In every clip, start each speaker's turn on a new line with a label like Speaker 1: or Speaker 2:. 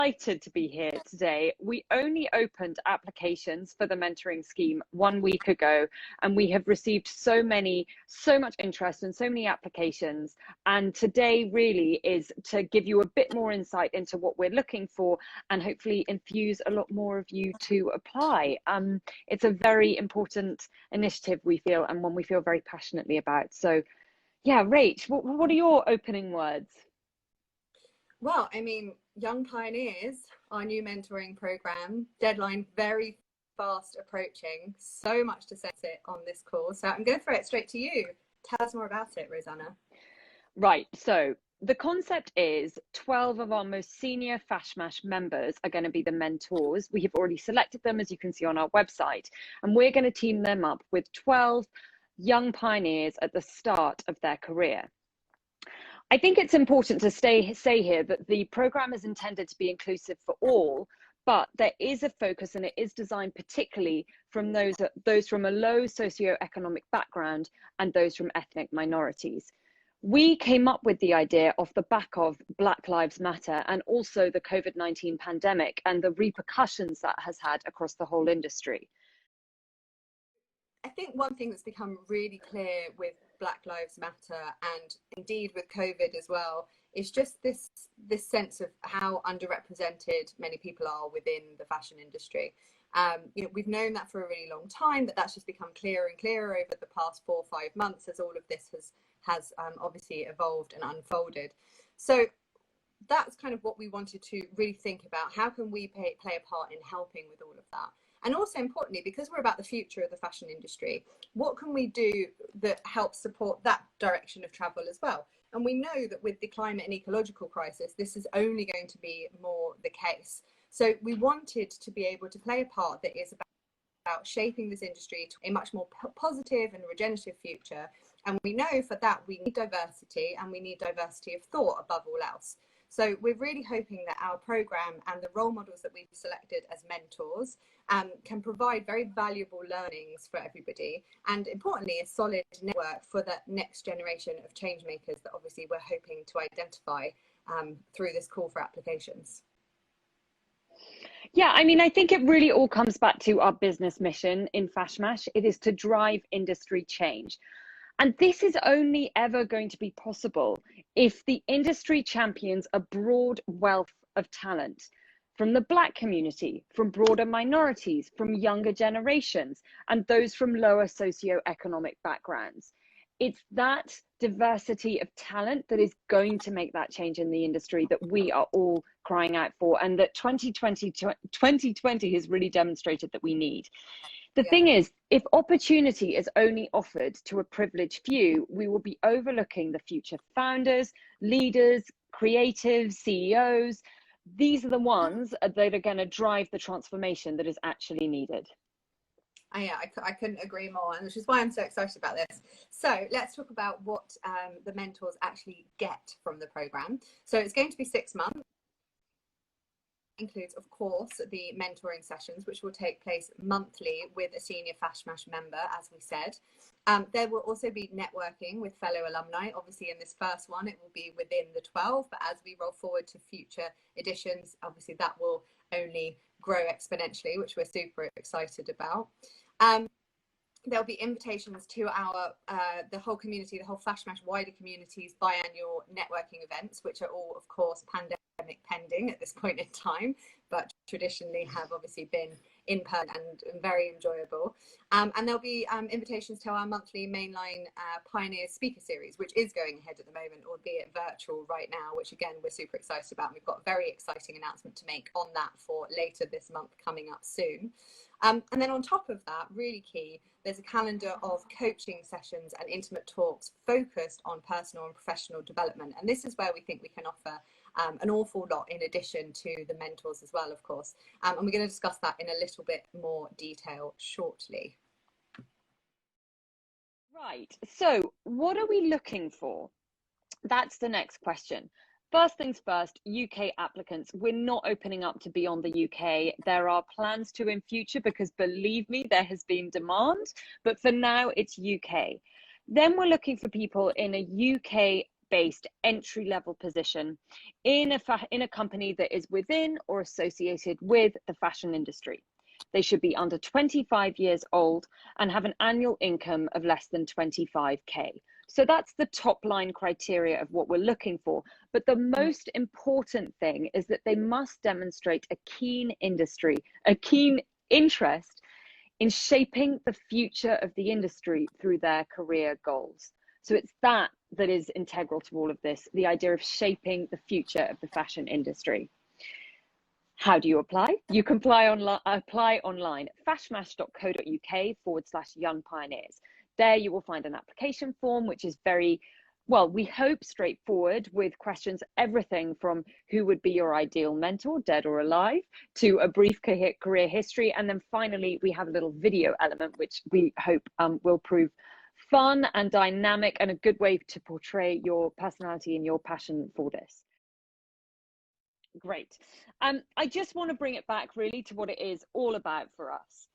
Speaker 1: Delighted to be here today. We only opened applications for the mentoring scheme 1 week ago, and we have received so much interest and so many applications. And today really is to give you a bit more insight into what we're looking for and hopefully infuse a lot more of you to apply. It's a very important initiative, we feel, and one we feel very passionately about. So yeah, Rach, what are your opening words?
Speaker 2: Well, I mean, Young Pioneers, our new mentoring program, deadline very fast approaching. So much to set it on this call. So I'm going to throw it straight to you. Tell us more about it, Rosanna.
Speaker 1: Right. So the concept is 12 of our most senior FashMash members are going to be the mentors. We have already selected them, as you can see on our website, and we're going to team them up with 12 young pioneers at the start of their career. I think it's important to say here that the program is intended to be inclusive for all, but there is a focus, and it is designed particularly from those from a low socioeconomic background and those from ethnic minorities. We came up with the idea off the back of Black Lives Matter and also the COVID-19 pandemic and the repercussions that has had across the whole industry.
Speaker 2: I think one thing that's become really clear with Black Lives Matter, and indeed with COVID as well, is just this sense of how underrepresented many people are within the fashion industry. You know, we've known that for a really long time, but that's just become clearer and clearer over the past 4 or 5 months as all of this has obviously evolved and unfolded. So that's kind of what we wanted to really think about. How can we play a part in helping with all of that? And also importantly, because we're about the future of the fashion industry, what can we do that helps support that direction of travel as well? And we know that with the climate and ecological crisis, this is only going to be more the case. So we wanted to be able to play a part that is about shaping this industry to a much more positive and regenerative future. And we know for that we need diversity, and we need diversity of thought above all else. So we're really hoping that our program and the role models that we've selected as mentors can provide very valuable learnings for everybody, and importantly a solid network for the next generation of change makers that obviously we're hoping to identify through this call for applications.
Speaker 1: Yeah, I mean, I think it really all comes back to our business mission in FashMash. It is to drive industry change. And this is only ever going to be possible if the industry champions a broad wealth of talent from the Black community, from broader minorities, from younger generations, and those from lower socioeconomic backgrounds. It's that diversity of talent that is going to make that change in the industry that we are all crying out for, and that 2020 has really demonstrated that we need. The thing is, if opportunity is only offered to a privileged few, we will be overlooking the future founders, leaders, creatives, CEOs. These are the ones that are going to drive the transformation that is actually needed.
Speaker 2: Yeah, I couldn't agree more, and which is why I'm so excited about this. So let's talk about what the mentors actually get from the program. So it's going to be 6 months. Includes, of course, the mentoring sessions, which will take place monthly with a senior FashMash member, as we said. There will also be networking with fellow alumni. Obviously, in this first one, it will be within the 12, but as we roll forward to future editions, obviously that will only grow exponentially, which we're super excited about. There'll be invitations to our the whole community, the whole FashMash wider community's biannual networking events, which are all, of course, pandemic pending at this point in time, but traditionally have obviously been in person and very enjoyable. And there'll be invitations to our monthly mainline Pioneers speaker series, which is going ahead at the moment, albeit virtual right now, which again we're super excited about. And we've got a very exciting announcement to make on that for later this month coming up soon. And then on top of that, really key, there's a calendar of coaching sessions and intimate talks focused on personal and professional development. And this is where we think we can offer an awful lot in addition to the mentors as well, of course. And we're going to discuss that in a little bit more detail shortly.
Speaker 1: Right, so what are we looking for? That's the next question. First things first, UK applicants. We're not opening up to beyond the UK. There are plans to in future, because believe me, there has been demand, but for now it's UK. Then we're looking for people in a UK based entry-level position in a company that is within or associated with the fashion industry. They should be under 25 years old and have an annual income of less than 25K. So that's the top line criteria of what we're looking for. But the most important thing is that they must demonstrate a keen interest in shaping the future of the industry through their career goals. So it's that is integral to all of this, the idea of shaping the future of the fashion industry. How do you apply? You can apply online at fashmash.co.uk/young pioneers. There you will find an application form, which is very, well, we hope straightforward, with questions, everything from who would be your ideal mentor, dead or alive, to a brief career history. And then finally, we have a little video element, which we hope will prove fun and dynamic and a good way to portray your personality and your passion for this. Great. I just want to bring it back really to what it is all about for us.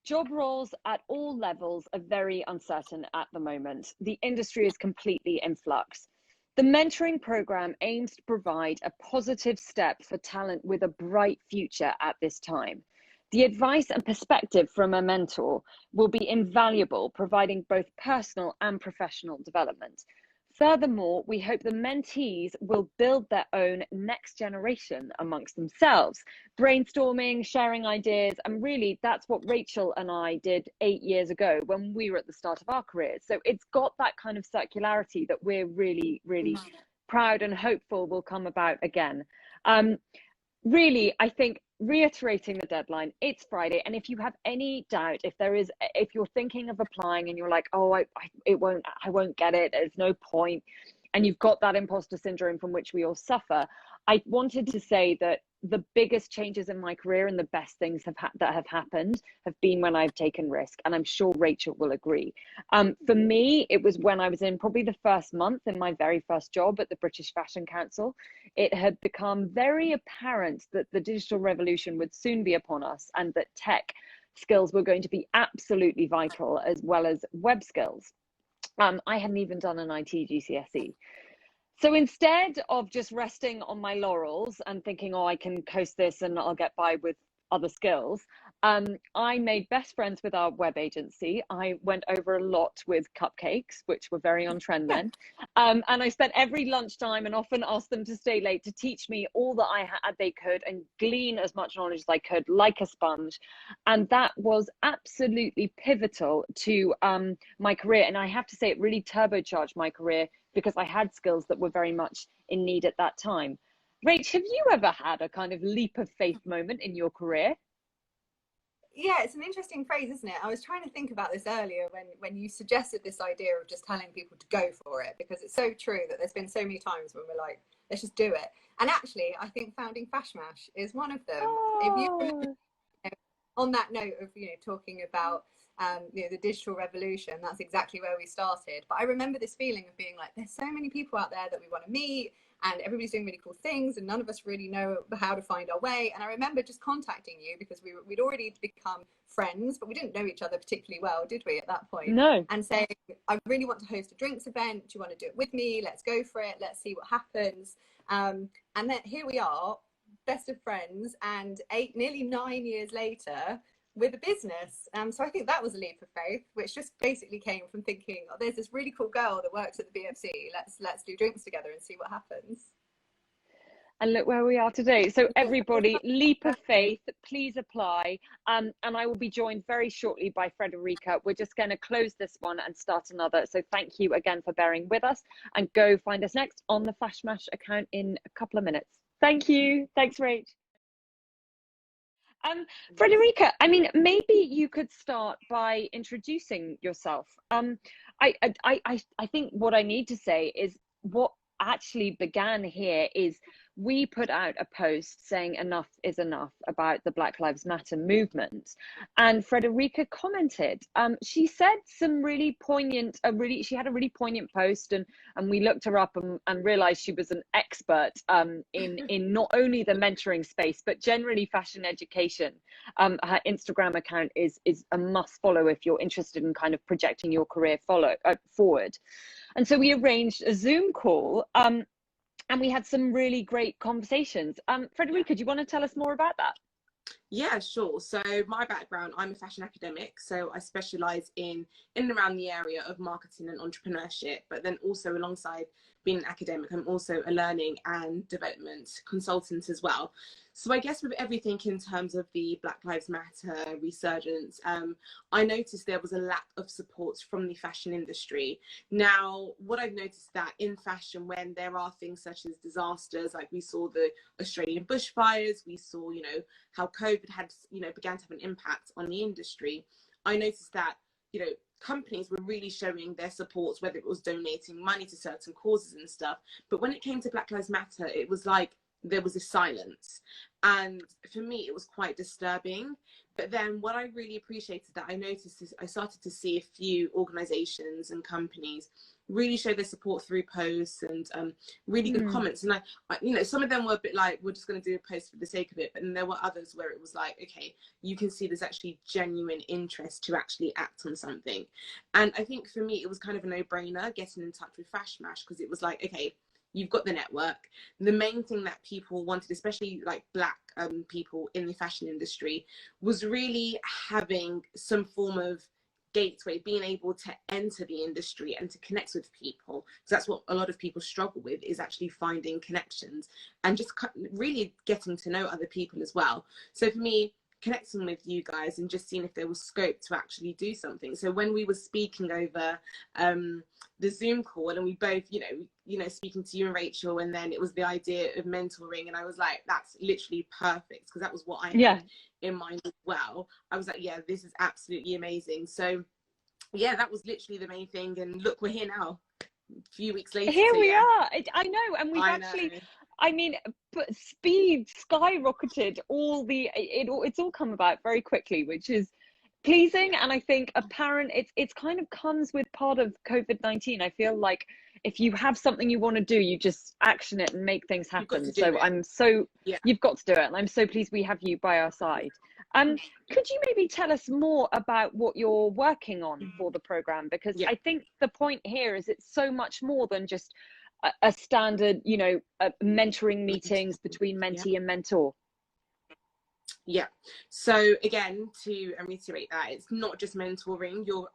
Speaker 1: Job roles at all levels are very uncertain at the moment. The industry is completely in flux. The mentoring program aims to provide a positive step for talent with a bright future at this time. The advice and perspective from a mentor will be invaluable, providing both personal and professional development. Furthermore, we hope the mentees will build their own next generation amongst themselves, brainstorming, sharing ideas, and really that's what Rachel and I did 8 years ago when we were at the start of our careers. So it's got that kind of circularity that we're really, really proud and hopeful will come about again. Really, I think reiterating the deadline, it's Friday, and if you have any doubt, if you're thinking of applying and you're like, oh, I won't get it, there's no point, and you've got that imposter syndrome from which we all suffer, I wanted to say that the biggest changes in my career and the best things that have happened have been when I've taken risk, and I'm sure Rachel will agree. For me, it was when I was in probably the first month in my very first job at the British Fashion Council. It had become very apparent that the digital revolution would soon be upon us and that tech skills were going to be absolutely vital, as well as web skills. I hadn't even done an IT GCSE. So instead of just resting on my laurels and thinking, oh, I can coast this and I'll get by with other skills, I made best friends with our web agency. I went over a lot with cupcakes, which were very on trend then. And I spent every lunchtime and often asked them to stay late to teach me all that they could and glean as much knowledge as I could, like a sponge. And that was absolutely pivotal to my career. And I have to say, it really turbocharged my career because I had skills that were very much in need at that time. Rach, have you ever had a kind of leap of faith moment in your career?
Speaker 2: Yeah, it's an interesting phrase, isn't it? I was trying to think about this earlier when you suggested this idea of just telling people to go for it, because it's so true that there's been so many times when we're like, let's just do it. And actually, I think founding FashMash is one of them.
Speaker 1: Oh.
Speaker 2: If you, on that note of talking about the digital revolution, that's exactly where we started. But I remember this feeling of being like, there's so many people out there that we want to meet, and everybody's doing really cool things, and none of us really know how to find our way. And I remember just contacting you because we'd already become friends, but we didn't know each other particularly well, did we, at that point?
Speaker 1: No.
Speaker 2: And saying, I really want to host a drinks event. Do you want to do it with me? Let's go for it. Let's see what happens. And then here we are, best of friends, and nearly 9 years later, with a business. So I think that was a leap of faith, which just basically came from thinking, oh, there's this really cool girl that works at the BFC. Let's do drinks together and see what happens.
Speaker 1: And look where we are today. So everybody, leap of faith, please apply. And I will be joined very shortly by Fredericka. We're just going to close this one and start another. So thank you again for bearing with us, and go find us next on the FashMash account in a couple of minutes. Thank you. Thanks, Rach. Fredericka, I mean, maybe you could start by introducing yourself. I think what I need to say is what actually began here is we put out a post saying enough is enough about the Black Lives Matter movement. And Fredericka commented. She said some really poignant, she had a really poignant post, and we looked her up and realized she was an expert in not only the mentoring space, but generally fashion education. Her Instagram account is a must follow if you're interested in kind of projecting your career forward. And so we arranged a Zoom call, and we had some really great conversations. Fredericka, do you want to tell us more about that?
Speaker 3: Yeah, sure. So my background, I'm a fashion academic. So I specialize in and around the area of marketing and entrepreneurship, but then also alongside being an academic, I'm also a learning and development consultant as well. So I guess with everything in terms of the Black Lives Matter resurgence, I noticed there was a lack of support from the fashion industry. Now, what I've noticed that in fashion, when there are things such as disasters, like we saw the Australian bushfires, we saw, you know, how COVID had, you know, began to have an impact on the industry. I noticed that, you know, companies were really showing their support, whether it was donating money to certain causes and stuff. But when it came to Black Lives Matter, it was like there was a silence. And for me, it was quite disturbing. But then what I really appreciated that I noticed is I started to see a few organizations and companies really show their support through posts and really good comments. And I, you know, some of them were a bit like, we're just going to do a post for the sake of it. But then there were others where it was like, okay, you can see there's actually genuine interest to actually act on something. And I think for me, it was kind of a no-brainer getting in touch with FashMash, because it was like, okay, you've got the network. The main thing that people wanted, especially like Black people in the fashion industry, was really having some form of gateway, being able to enter the industry and to connect with people. So that's what a lot of people struggle with, is actually finding connections and just really getting to know other people as well. So for me, connecting with you guys and just seeing if there was scope to actually do something. So when we were speaking over the Zoom call, and we both, you know, speaking to you and Rachel, and then it was the idea of mentoring, and I was like, that's literally perfect, because that was what I had in mind as well. I was like, yeah, this is absolutely amazing. So yeah, that was literally the main thing, and look, we're here now, a few weeks later.
Speaker 1: Here
Speaker 3: so
Speaker 1: we
Speaker 3: yeah.
Speaker 1: are. I know, and we've actually, I mean, but speed skyrocketed. It's all come about very quickly, which is pleasing, and I think apparent. It's kind of comes with part of COVID-19. I feel like if you have something you want to do, you just action it and make things happen. So I'm so you've got to do it, and I'm so pleased we have you by our side. Could you maybe tell us more about what you're working on for the program? Because I think the point here is it's so much more than just a standard, you know, mentoring meetings between mentee and mentor.
Speaker 3: Yeah. So again, to reiterate that, it's not just mentoring. You're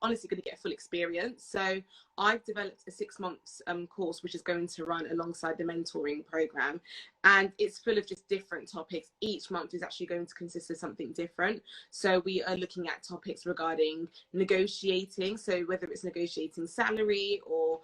Speaker 3: honestly going to get a full experience. So I've developed a 6 months course, which is going to run alongside the mentoring program, and it's full of just different topics. Each month is actually going to consist of something different. So we are looking at topics regarding negotiating. So whether it's negotiating salary or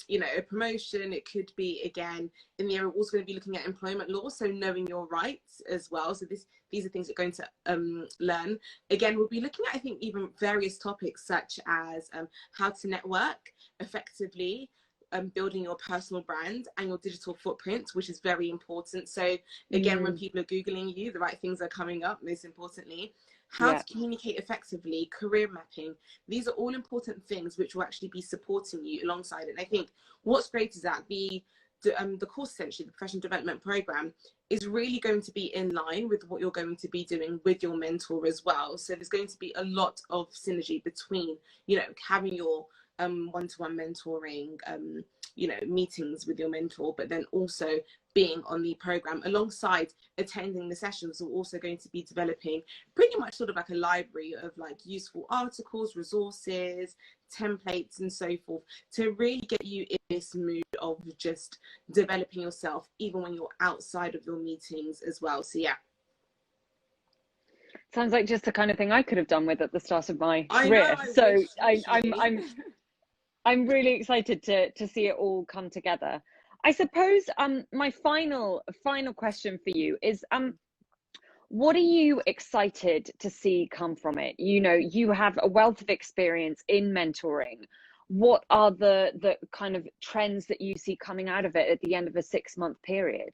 Speaker 3: you know, a promotion, it could be, again, in the area, we're also going to be looking at employment law, so knowing your rights as well. So these are things we're going to learn. Again, we'll be looking at, I think, even various topics such as how to network effectively, building your personal brand and your digital footprint, which is very important. So again, when people are Googling you, the right things are coming up, most importantly. How to communicate effectively, career mapping. These are all important things which will actually be supporting you alongside it. And I think what's great is that the course, essentially, the professional development program, is really going to be in line with what you're going to be doing with your mentor as well. So there's going to be a lot of synergy between, you know, having your one-to-one mentoring, you know, meetings with your mentor, but then also being on the program alongside attending the sessions. We're also going to be developing pretty much sort of like a library of like useful articles, resources, templates and so forth, to really get you in this mood of just developing yourself even when you're outside of your meetings as well. So yeah,
Speaker 1: sounds like just the kind of thing I could have done with at the start of my career. So I'm really excited to see it all come together. I suppose my final question for you is what are you excited to see come from it? You know, you have a wealth of experience in mentoring. what are the kind of trends that you see coming out of it at the end of a 6-month period?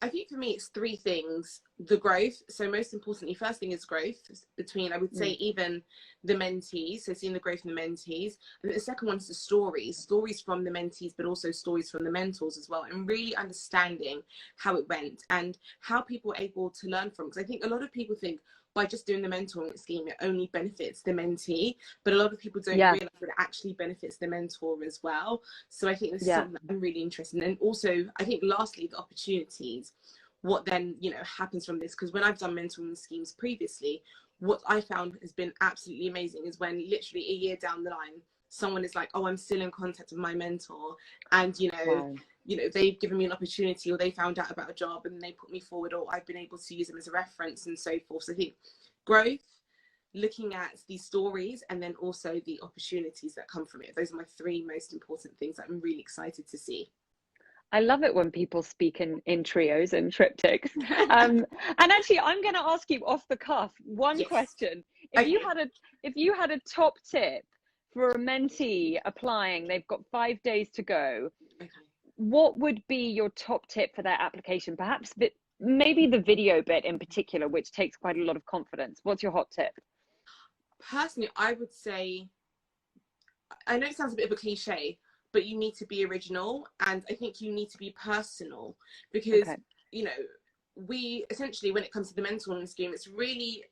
Speaker 3: I think for me, it's three things. The growth. So most importantly, first thing is growth between, I would say, even the mentees. So seeing the growth in the mentees. And the second one is the stories from the mentees, but also stories from the mentors as well. And really understanding how it went and how people were able to learn from. Because I think a lot of people think by just doing the mentoring scheme, it only benefits the mentee. But a lot of people don't realize that it actually benefits the mentor as well. So I think this is something that I'm really interested in. And also, I think lastly, the opportunities. What then, you know, happens from this? Because when I've done mentoring schemes previously, what I found has been absolutely amazing is when literally a year down the line, someone is like, oh, I'm still in contact with my mentor, and you know, they've given me an opportunity, or they found out about a job and they put me forward, or I've been able to use them as a reference and so forth. So I think growth, looking at these stories, and then also the opportunities that come from it. Those are my three most important things that I'm really excited to see.
Speaker 1: I love it when people speak in trios and triptychs. And actually, I'm going to ask you off the cuff one question. If you had a top tip for a mentee applying, they've got 5 days to go. What would be your top tip for their application? Perhaps maybe the video bit in particular, which takes quite a lot of confidence. What's your hot tip?
Speaker 3: Personally, I would say, I know it sounds a bit of a cliche, but you need to be original, and I think you need to be personal, because you know, we essentially, when it comes to the mentoring scheme, it's really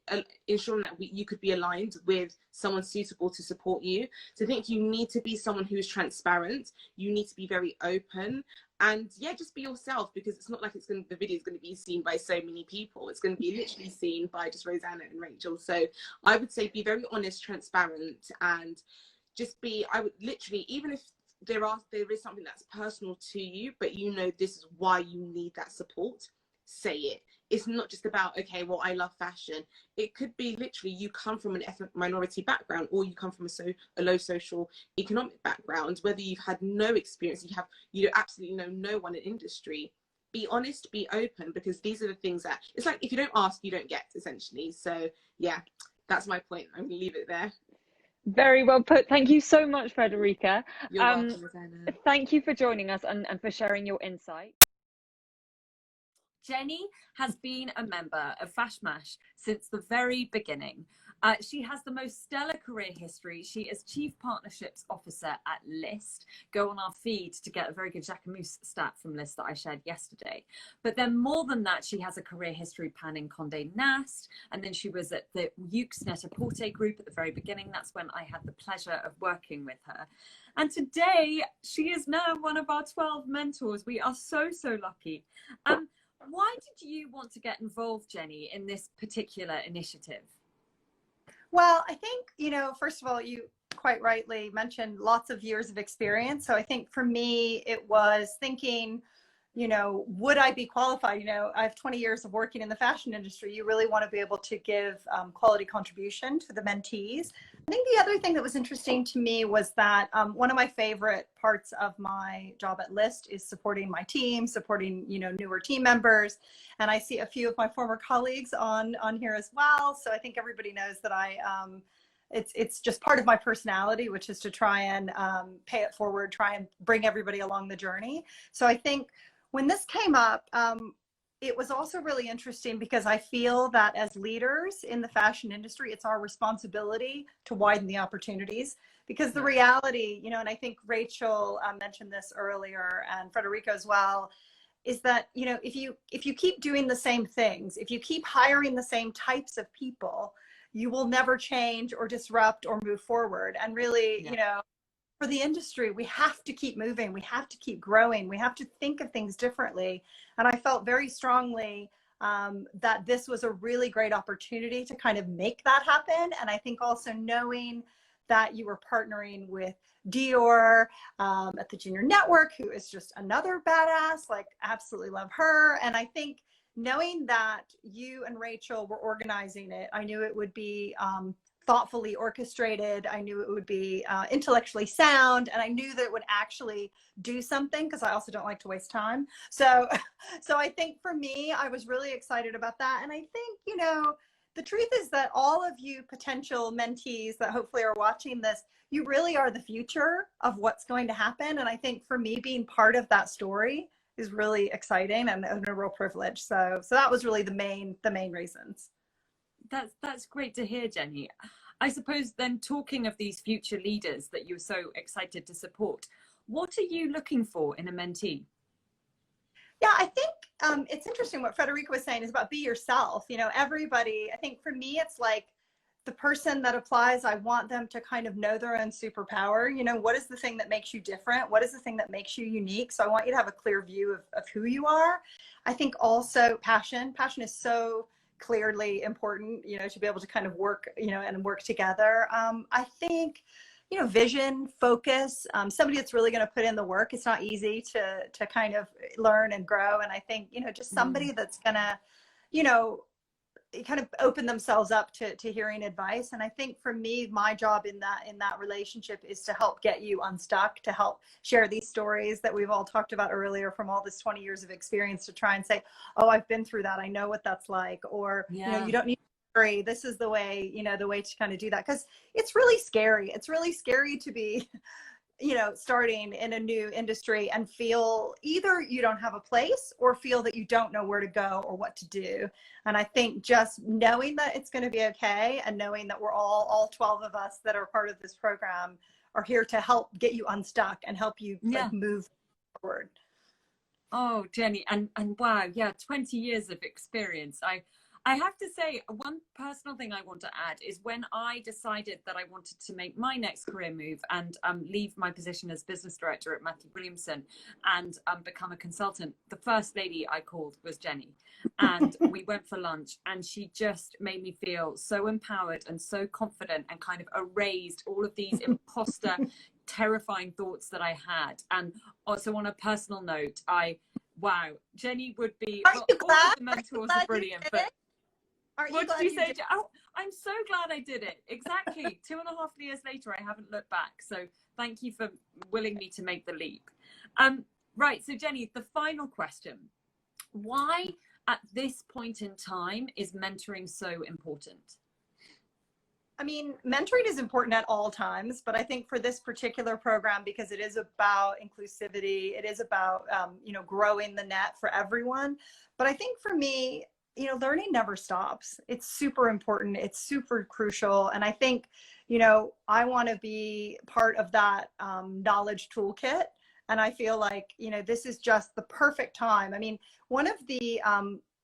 Speaker 3: ensuring that you could be aligned with someone suitable to support you. So I think you need to be someone who's transparent. You need to be very open, and just be yourself, because it's not like the video is going to be seen by so many people. It's going to be literally seen by just Rosanna and Rachel. So I would say be very honest, transparent, and just be, I would literally, even if there is something that's personal to you, but you know this is why you need that support, say it. It's not just about, okay, well, I love fashion. It could be literally you come from an ethnic minority background, or you come from a low social economic background, whether you've had no experience, you absolutely know no one in industry. Be honest, be open, because these are the things that, it's like, if you don't ask, you don't get, essentially. So yeah, that's my point. I'm gonna leave it there.
Speaker 1: Very well put. Thank you so much, Fredericka.
Speaker 3: You're welcome, Rosanna.
Speaker 1: Thank you for joining us and for sharing your insight.
Speaker 4: Jenny has been a member of FashMash since the very beginning. She has the most stellar career history. She is Chief Partnerships Officer at Lyst. Go on our feed to get a very good Jacquemus stat from Lyst that I shared yesterday. But then more than that, she has a career history panning Condé Nast, and then she was at the Yeux Net-a-Porter group at the very beginning. That's when I had the pleasure of working with her. And today, she is now one of our 12 mentors. We are so, so lucky. Why did you want to get involved, Jenny, in this particular initiative?
Speaker 5: Well, I think, you know, first of all, you quite rightly mentioned lots of years of experience. So I think for me, it was thinking, you know, would I be qualified? You know, I have 20 years of working in the fashion industry. You really want to be able to give quality contribution to the mentees. I think the other thing that was interesting to me was that one of my favorite parts of my job at Lyst is supporting my team, supporting, you know, newer team members. And I see a few of my former colleagues on here as well. So I think everybody knows that it's just part of my personality, which is to try and pay it forward, try and bring everybody along the journey. So I think when this came up, it was also really interesting because I feel that as leaders in the fashion industry, it's our responsibility to widen the opportunities, because the reality, you know, and I think Rachel mentioned this earlier, and Fredericka as well, is that, you know, if you keep doing the same things, if you keep hiring the same types of people, you will never change or disrupt or move forward. And really, you know, for the industry, we have to keep moving. We have to keep growing. We have to think of things differently. And I felt very strongly that this was a really great opportunity to kind of make that happen. And I think also knowing that you were partnering with Dior at the Junior Network, who is just another badass, like absolutely love her. And I think knowing that you and Rachel were organizing it, I knew it would be thoughtfully orchestrated. I knew it would be intellectually sound, and I knew that it would actually do something, because I also don't like to waste time. So I think for me, I was really excited about that. And I think, you know, the truth is that all of you potential mentees that hopefully are watching this, you really are the future of what's going to happen. And I think for me, being part of that story is really exciting and a real privilege. So that was really the main reasons.
Speaker 4: That's great to hear, Jenny. I suppose then, talking of these future leaders that you're so excited to support, what are you looking for in a mentee?
Speaker 5: Yeah, I think it's interesting what Fredericka was saying is about be yourself. You know, everybody, I think for me, it's like the person that applies, I want them to kind of know their own superpower. You know, what is the thing that makes you different? What is the thing that makes you unique? So I want you to have a clear view of who you are. I think also passion is so clearly important, you know, to be able to kind of work, you know, and work together. I think, you know, vision, focus, somebody that's really going to put in the work. It's not easy to kind of learn and grow. And I think, you know, just somebody that's going to, you know, kind of open themselves up to hearing advice. And I think for me, my job in that relationship is to help get you unstuck, to help share these stories that we've all talked about earlier from all this 20 years of experience, to try and say, oh, I've been through that. I know what that's like. Or, you know, you don't need to worry. This is the way, you know, the way to kind of do that. Because it's really scary. It's really scary to be, you know, starting in a new industry and feel either you don't have a place or feel that you don't know where to go or what to do. And I think just knowing that it's going to be okay, and knowing that we're all 12 of us that are part of this program are here to help get you unstuck and help you like move forward.
Speaker 4: Oh, Jenny, and wow, yeah, 20 years of experience. I have to say, one personal thing I want to add is when I decided that I wanted to make my next career move and leave my position as business director at Matthew Williamson and become a consultant, the first lady I called was Jenny. And we went for lunch, and she just made me feel so empowered and so confident, and kind of erased all of these imposter, terrifying thoughts that I had. And also, on a personal note, wow, Jenny would be, all of the mentors are brilliant, but what did you say? Oh, I'm so glad I did it. Exactly. 2.5 years later, I haven't looked back. So thank you for willing me to make the leap. Right. So Jenny, the final question. Why at this point in time is mentoring so important?
Speaker 5: I mean, mentoring is important at all times, but I think for this particular program, because it is about inclusivity, it is about, you know, growing the net for everyone. But I think for me, you know, learning never stops. It's super important. It's super crucial. And I think, you know, I want to be part of that knowledge toolkit. And I feel like, you know, this is just the perfect time. I mean, one of the,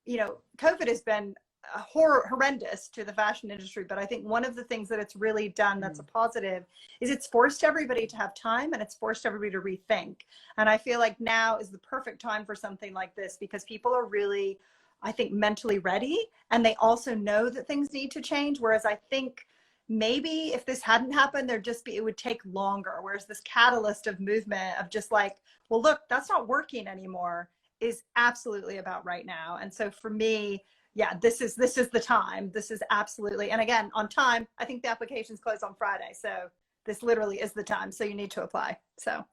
Speaker 5: you know, COVID has been horrendous to the fashion industry, but I think one of the things that it's really done that's a positive is it's forced everybody to have time, and it's forced everybody to rethink. And I feel like now is the perfect time for something like this, because people are really, I think, mentally ready, and they also know that things need to change. Whereas I think maybe if this hadn't happened, it would take longer. Whereas this catalyst of movement of just like, well, look, that's not working anymore, is absolutely about right now. And so for me, yeah, this is the time. This is absolutely, and again, on time, I think the applications close on Friday. So this literally is the time. So you need to apply. So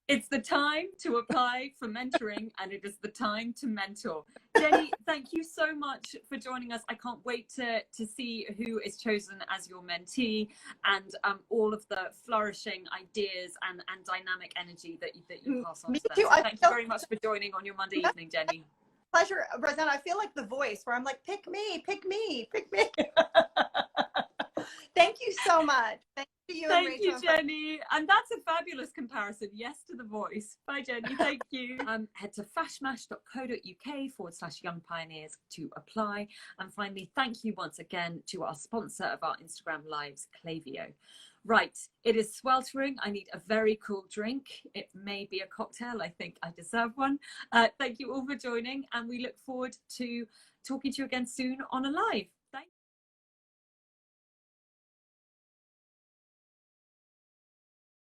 Speaker 4: it's the time to apply for mentoring, and it is the time to mentor. Jenny, thank you so much for joining us. I can't wait to see who is chosen as your mentee, and all of the flourishing ideas and dynamic energy that you pass on to them. So thank you very much for joining on your Monday evening, Jenny.
Speaker 5: Pleasure, Rosanna. I feel like the voice where I'm like, pick me, pick me, pick me. Thank you so much. Thank you,
Speaker 4: Thank you, Jenny. And that's a fabulous comparison. Yes to the voice. Bye, Jenny. Thank you. Head to fashmash.co.uk/Young Pioneers to apply. And finally, thank you once again to our sponsor of our Instagram Lives, Klaviyo. Right, it is sweltering. I need a very cool drink. It may be a cocktail. I think I deserve one. Thank you all for joining, and we look forward to talking to you again soon on a live.